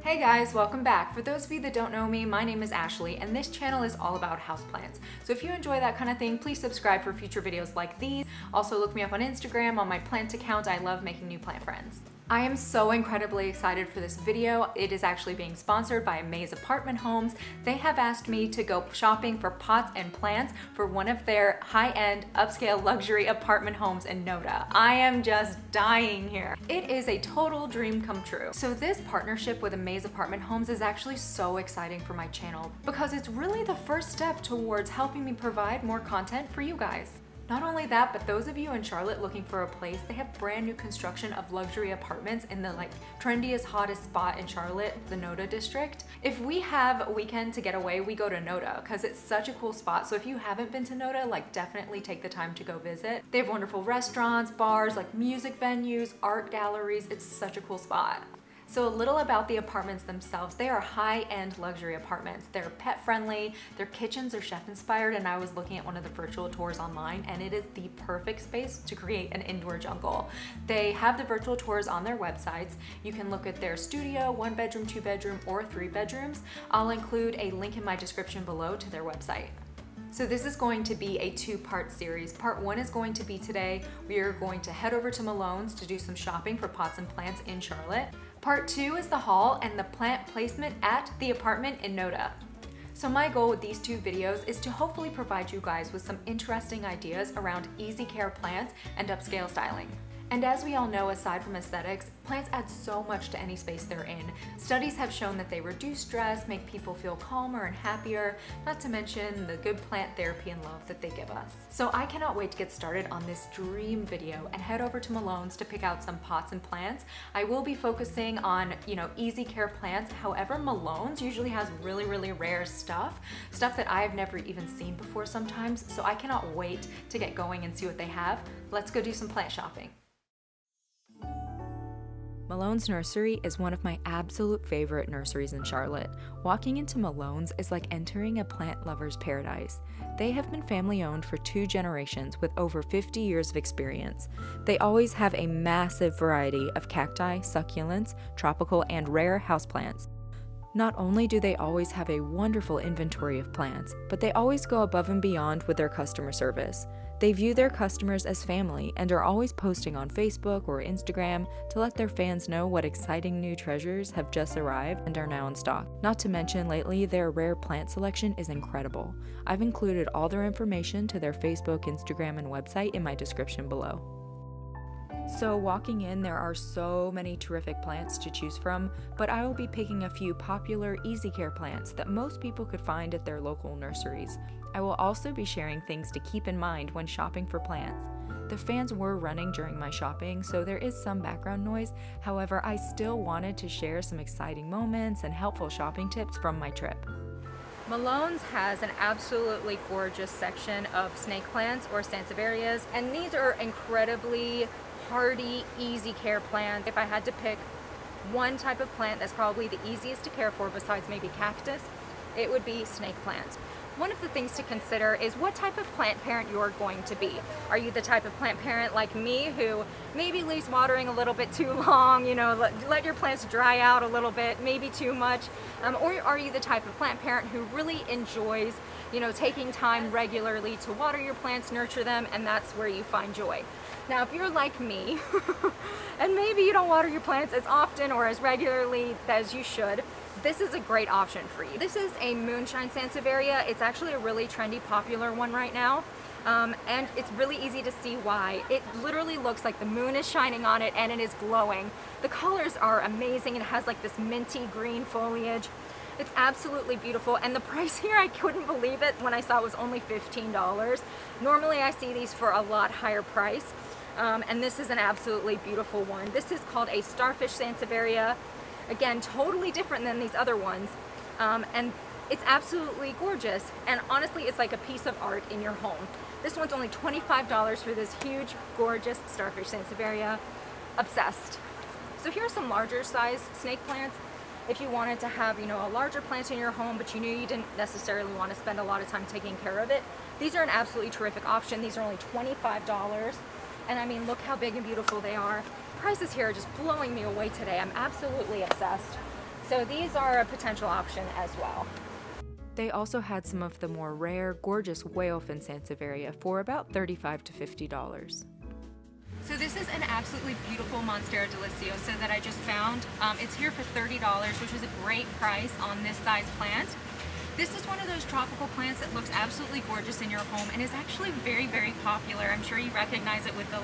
Hey guys, welcome back. For those of you that don't know me, my name is Ashley and this channel is all about houseplants. So if you enjoy that kind of thing, please subscribe for future videos like these. Also look me up on Instagram on my plant account. I love making new plant friends. I am so incredibly excited for this video. It is actually being sponsored by Amaze Apartment Homes. They have asked me to go shopping for pots and plants for one of their high-end, upscale luxury apartment homes in Noda. I am just dying here. It is a total dream come true. So this partnership with Amaze Apartment Homes is actually so exciting for my channel because it's really the first step towards helping me provide more content for you guys. Not only that, but those of you in Charlotte looking for a place, they have brand new construction of luxury apartments in the trendiest, hottest spot in Charlotte, the Noda district. If we have a weekend to get away, we go to Noda because it's such a cool spot. So if you haven't been to Noda, definitely take the time to go visit. They have wonderful restaurants, bars, music venues, art galleries. It's such a cool spot. So a little about the apartments themselves. They are high-end luxury apartments. They're pet-friendly, their kitchens are chef-inspired, and I was looking at one of the virtual tours online, and it is the perfect space to create an indoor jungle. They have the virtual tours on their websites. You can look at their studio, 1 bedroom, 2 bedroom, or 3 bedrooms. I'll include a link in my description below to their website. So this is going to be a 2-part series. Part 1 is going to be today. We are going to head over to Malone's to do some shopping for pots and plants in Charlotte. Part 2 is the haul and the plant placement at the apartment in Noda. So my goal with these 2 videos is to hopefully provide you guys with some interesting ideas around easy care plants and upscale styling. And as we all know, aside from aesthetics, plants add so much to any space they're in. Studies have shown that they reduce stress, make people feel calmer and happier, not to mention the good plant therapy and love that they give us. So I cannot wait to get started on this dream video and head over to Malone's to pick out some pots and plants. I will be focusing on, easy care plants. However, Malone's usually has really, really rare stuff that I've never even seen before sometimes. So I cannot wait to get going and see what they have. Let's go do some plant shopping. Malones Nursery is one of my absolute favorite nurseries in Charlotte. Walking into Malones is like entering a plant lover's paradise. They have been family owned for 2 generations with over 50 years of experience. They always have a massive variety of cacti, succulents, tropical, and rare houseplants. Not only do they always have a wonderful inventory of plants, but they always go above and beyond with their customer service. They view their customers as family and are always posting on Facebook or Instagram to let their fans know what exciting new treasures have just arrived and are now in stock. Not to mention, lately, their rare plant selection is incredible. I've included all their information to their Facebook, Instagram, and website in my description below. So walking in, there are so many terrific plants to choose from, but I will be picking a few popular easy care plants that most people could find at their local nurseries. I will also be sharing things to keep in mind when shopping for plants. The fans were running during my shopping, so there is some background noise. However, I still wanted to share some exciting moments and helpful shopping tips from my trip. Malone's has an absolutely gorgeous section of snake plants or sansevierias, and these are incredibly hardy, easy care plants. If I had to pick one type of plant that's probably the easiest to care for besides maybe cactus, it would be snake plants. One of the things to consider is what type of plant parent you're going to be. Are you the type of plant parent like me who maybe leaves watering a little bit too long, let your plants dry out a little bit, maybe too much? Or are you the type of plant parent who really enjoys, taking time regularly to water your plants, nurture them, and that's where you find joy? Now, if you're like me, and maybe you don't water your plants as often or as regularly as you should, this is a great option for you. This is a moonshine sansevieria. It's actually a really trendy, popular one right now. And it's really easy to see why. It literally looks like the moon is shining on it and it is glowing. The colors are amazing. It has this minty green foliage. It's absolutely beautiful, and the price here, I couldn't believe it when I saw it was only $15. Normally I see these for a lot higher price, and this is an absolutely beautiful one. This is called a starfish sansevieria. Again, totally different than these other ones, and it's absolutely gorgeous, and honestly it's like a piece of art in your home. This one's only $25 for this huge, gorgeous starfish sansevieria. Obsessed. So here are some larger size snake plants. If you wanted to have, a larger plant in your home, but you knew you didn't necessarily want to spend a lot of time taking care of it, these are an absolutely terrific option. These are only $25, and I mean, look how big and beautiful they are. Prices here are just blowing me away today. I'm absolutely obsessed. So these are a potential option as well. They also had some of the more rare, gorgeous whalefin sansevieria for about $35 to $50. So this is an absolutely beautiful Monstera Delicioso that I just found. It's here for $30, which is a great price on this size plant. This is one of those tropical plants that looks absolutely gorgeous in your home and is actually very, very popular. I'm sure you recognize it with the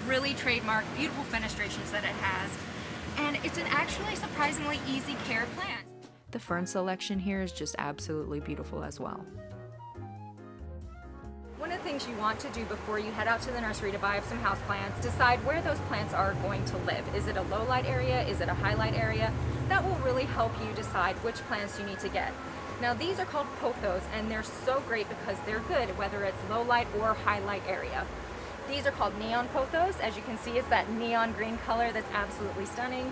really trademark, beautiful fenestrations that it has. And it's an actually surprisingly easy care plant. The fern selection here is just absolutely beautiful as well. One of the things you want to do before you head out to the nursery to buy up some houseplants, decide where those plants are going to live. Is it a low light area? Is it a high light area? That will really help you decide which plants you need to get. Now these are called Pothos and they're so great because they're good whether it's low light or high light area. These are called neon pothos. As you can see, it's that neon green color that's absolutely stunning.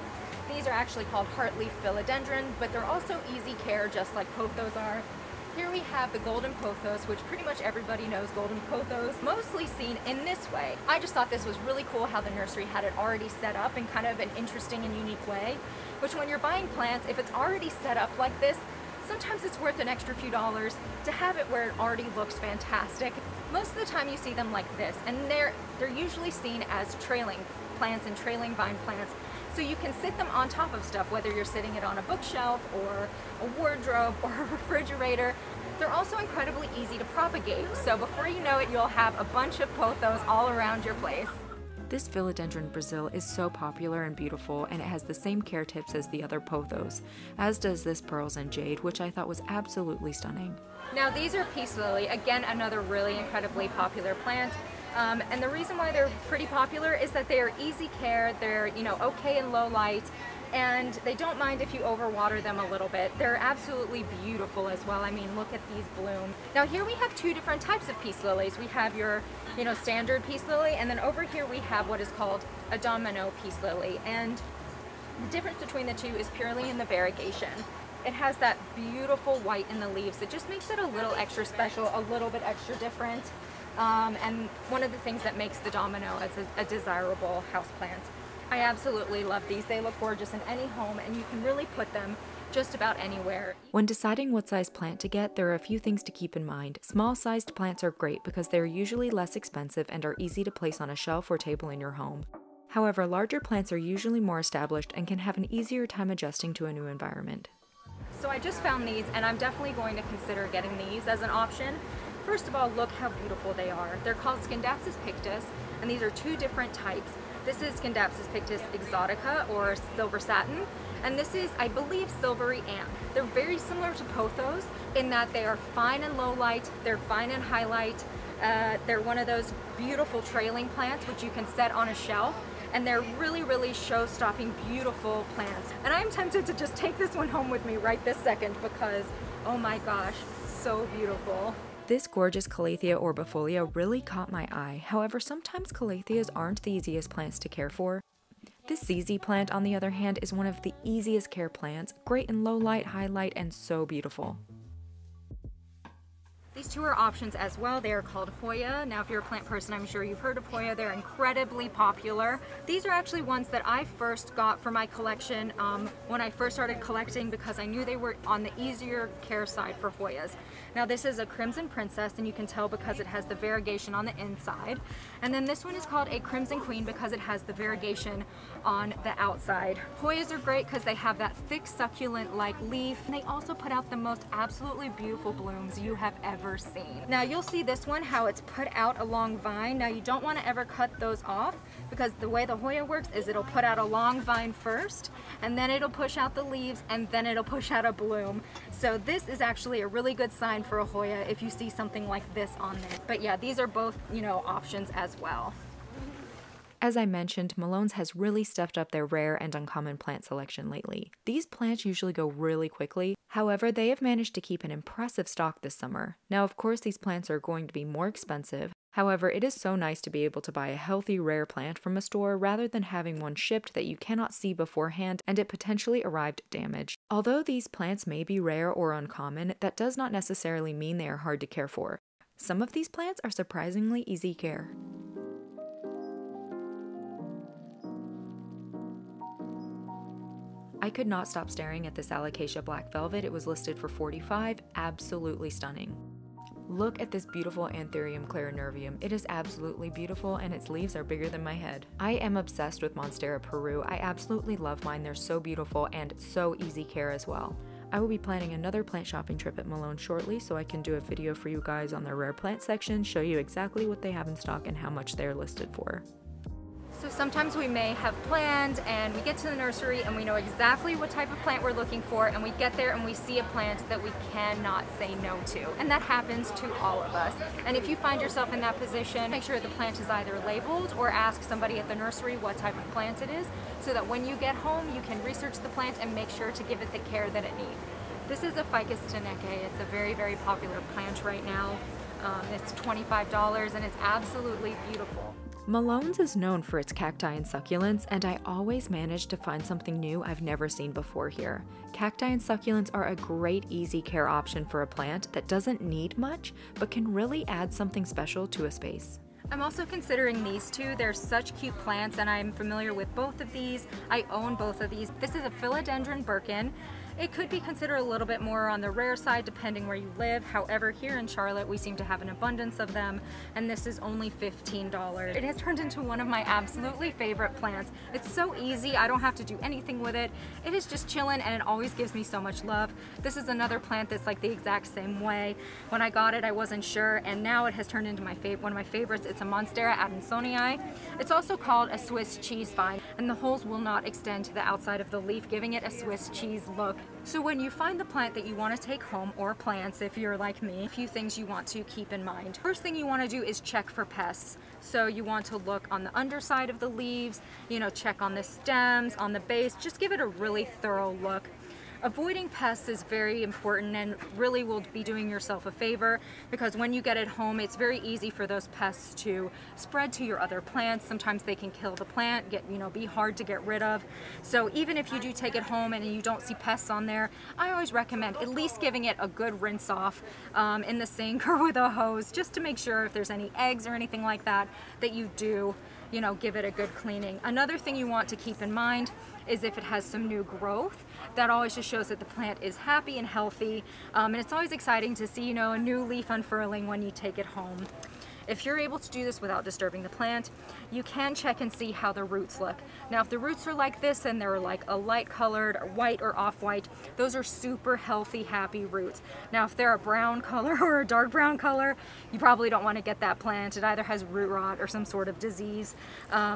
These are actually called heartleaf philodendron, but they're also easy care just like pothos are. Here we have the golden pothos, which pretty much everybody knows golden pothos, mostly seen in this way. I just thought this was really cool how the nursery had it already set up in kind of an interesting and unique way, which when you're buying plants, if it's already set up like this, sometimes it's worth an extra few dollars to have it where it already looks fantastic. Most of the time you see them like this, and they're usually seen as trailing plants and trailing vine plants. So you can sit them on top of stuff, whether you're sitting it on a bookshelf or a wardrobe or a refrigerator. They're also incredibly easy to propagate. So before you know it, you'll have a bunch of pothos all around your place. This philodendron Brazil is so popular and beautiful, and it has the same care tips as the other pothos, as does this pearls and jade, which I thought was absolutely stunning. Now these are peace lily, again another really incredibly popular plant. And the reason why they're pretty popular is that they are easy care, they're okay in low light, and they don't mind if you overwater them a little bit. They're absolutely beautiful as well. I mean, look at these bloom. Now here we have two different types of peace lilies. We have your standard peace lily, and then over here we have what is called a domino peace lily. And the difference between the two is purely in the variegation. It has that beautiful white in the leaves. It just makes it a little extra special, a little bit extra different. And one of the things that makes the domino as a desirable houseplant. I absolutely love these. They look gorgeous in any home, and you can really put them just about anywhere. When deciding what size plant to get, there are a few things to keep in mind. Small-sized plants are great because they're usually less expensive and are easy to place on a shelf or table in your home. However, larger plants are usually more established and can have an easier time adjusting to a new environment. So I just found these, and I'm definitely going to consider getting these as an option. First of all, look how beautiful they are. They're called Scindapsus pictus, and these are two different types. This is Scindapsus pictus exotica, or silver satin, and this is, I believe, silvery amp. They're very similar to pothos in that they are fine in low light, they're fine in high light. They're one of those beautiful trailing plants which you can set on a shelf, and they're really, really show-stopping, beautiful plants. And I'm tempted to just take this one home with me right this second because, oh my gosh, so beautiful. This gorgeous Calathea orbifolia really caught my eye. However, sometimes Calatheas aren't the easiest plants to care for. This ZZ plant, on the other hand, is one of the easiest care plants, great in low light, high light, and so beautiful. These two are options as well. They are called Hoya. Now, if you're a plant person, I'm sure you've heard of Hoya. They're incredibly popular. These are actually ones that I first got for my collection when I first started collecting because I knew they were on the easier care side for Hoyas. Now, this is a Crimson Princess, and you can tell because it has the variegation on the inside. And then this one is called a Crimson Queen because it has the variegation on the outside. Hoyas are great because they have that thick succulent-like leaf, and they also put out the most absolutely beautiful blooms you have ever seen. Now you'll see this one, how it's put out a long vine. Now you don't want to ever cut those off because the way the Hoya works is it'll put out a long vine first, and then it'll push out the leaves, and then it'll push out a bloom. So this is actually a really good sign for a Hoya if you see something like this on there. But yeah, these are both, options as well. As I mentioned, Malone's has really stepped up their rare and uncommon plant selection lately. These plants usually go really quickly, however, they have managed to keep an impressive stock this summer. Now, of course, these plants are going to be more expensive. However, it is so nice to be able to buy a healthy, rare plant from a store rather than having one shipped that you cannot see beforehand and it potentially arrived damaged. Although these plants may be rare or uncommon, that does not necessarily mean they are hard to care for. Some of these plants are surprisingly easy care. I could not stop staring at this Alocasia Black Velvet. It was listed for $45, absolutely stunning. Look at this beautiful Anthurium clarinervium. It is absolutely beautiful and its leaves are bigger than my head. I am obsessed with Monstera Peru. I absolutely love mine. They're so beautiful and so easy care as well. I will be planning another plant shopping trip at Malone shortly, so I can do a video for you guys on their rare plant section, show you exactly what they have in stock and how much they're listed for. So sometimes we may have planned and we get to the nursery and we know exactly what type of plant we're looking for, and we get there and we see a plant that we cannot say no to. And that happens to all of us. And if you find yourself in that position, make sure the plant is either labeled or ask somebody at the nursery what type of plant it is, so that when you get home you can research the plant and make sure to give it the care that it needs. This is a Ficus tenaceae. It's a very, very popular plant right now. It's $25 and it's absolutely beautiful. Malone's is known for its cacti and succulents, and I always manage to find something new I've never seen before here. Cacti and succulents are a great easy care option for a plant that doesn't need much, but can really add something special to a space. I'm also considering these two. They're such cute plants and I'm familiar with both of these. I own both of these. This is a philodendron Birkin. It could be considered a little bit more on the rare side depending where you live. However, here in Charlotte, we seem to have an abundance of them, and this is only $15. It has turned into one of my absolutely favorite plants. It's so easy. I don't have to do anything with it. It is just chilling, and it always gives me so much love. This is another plant that's like the exact same way. When I got it, I wasn't sure, and now it has turned into one of my favorites. It's a Monstera adansonii. It's also called a Swiss cheese vine, and the holes will not extend to the outside of the leaf, giving it a Swiss cheese look. So when you find the plant that you want to take home, or plants if you're like me, a few things you want to keep in mind. First thing you want to do is check for pests. So you want to look on the underside of the leaves, check on the stems, on the base, just give it a really thorough look. Avoiding pests is very important and really will be doing yourself a favor, because when you get it home, it's very easy for those pests to spread to your other plants. Sometimes they can kill the plant, be hard to get rid of. So even if you do take it home and you don't see pests on there, I always recommend at least giving it a good rinse off in the sink or with a hose, just to make sure if there's any eggs or anything like that, that you do give it a good cleaning. Another thing you want to keep in mind is if it has some new growth. That always just shows that the plant is happy and healthy, and it's always exciting to see a new leaf unfurling when you take it home. If you're able to do this without disturbing the plant, you can check and see how the roots look. Now, if the roots are like this and they're like a light colored, or white or off-white, those are super healthy, happy roots. Now, if they're a brown color or a dark brown color, you probably don't want to get that plant. It either has root rot or some sort of disease.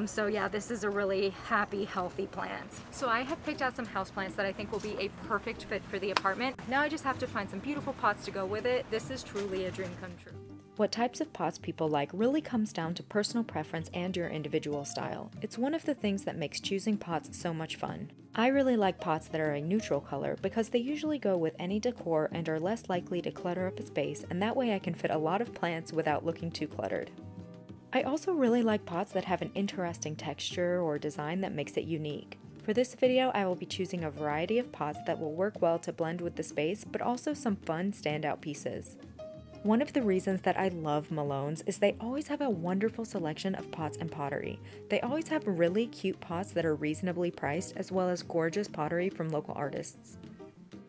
So yeah, this is a really happy, healthy plant. So I have picked out some houseplants that I think will be a perfect fit for the apartment. Now I just have to find some beautiful pots to go with it. This is truly a dream come true. What types of pots people like really comes down to personal preference and your individual style. It's one of the things that makes choosing pots so much fun. I really like pots that are a neutral color because they usually go with any decor and are less likely to clutter up a space, and that way I can fit a lot of plants without looking too cluttered. I also really like pots that have an interesting texture or design that makes it unique. For this video, I will be choosing a variety of pots that will work well to blend with the space, but also some fun standout pieces. One of the reasons that I love Malone's is they always have a wonderful selection of pots and pottery. They always have really cute pots that are reasonably priced, as well as gorgeous pottery from local artists.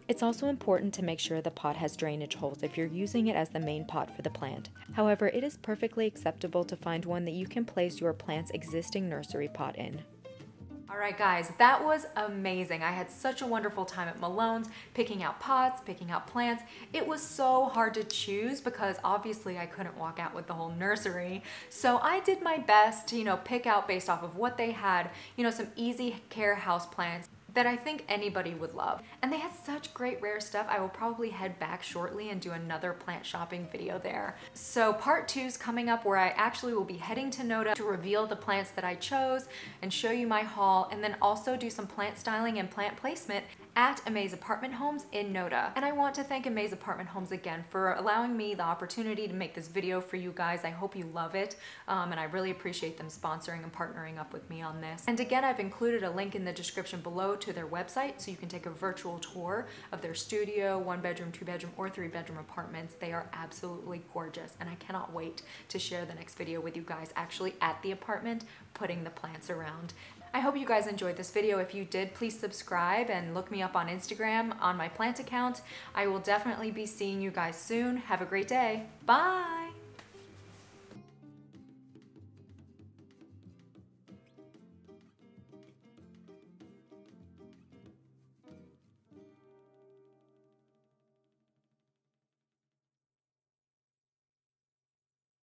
It's also important to make sure the pot has drainage holes if you're using it as the main pot for the plant. However, it is perfectly acceptable to find one that you can place your plant's existing nursery pot in. Alright guys, that was amazing. I had such a wonderful time at Malone's, picking out pots, picking out plants. It was so hard to choose because obviously I couldn't walk out with the whole nursery. So I did my best to, pick out based off of what they had, some easy care house plants that I think anybody would love. And they had such great rare stuff. I will probably head back shortly and do another plant shopping video there. So part 2 is coming up, where I actually will be heading to Noda to reveal the plants that I chose and show you my haul, and then also do some plant styling and plant placement at Amaze Apartment Homes in Noda. And I want to thank Amaze Apartment Homes again for allowing me the opportunity to make this video for you guys. I hope you love it, and I really appreciate them sponsoring and partnering up with me on this. And again, I've included a link in the description below to their website, so you can take a virtual tour of their studio, 1-bedroom, 2-bedroom, or 3-bedroom apartments. They are absolutely gorgeous, and I cannot wait to share the next video with you guys actually at the apartment, putting the plants around. I hope you guys enjoyed this video. If you did, please subscribe and look me up on Instagram on my plant account. I will definitely be seeing you guys soon. Have a great day. Bye.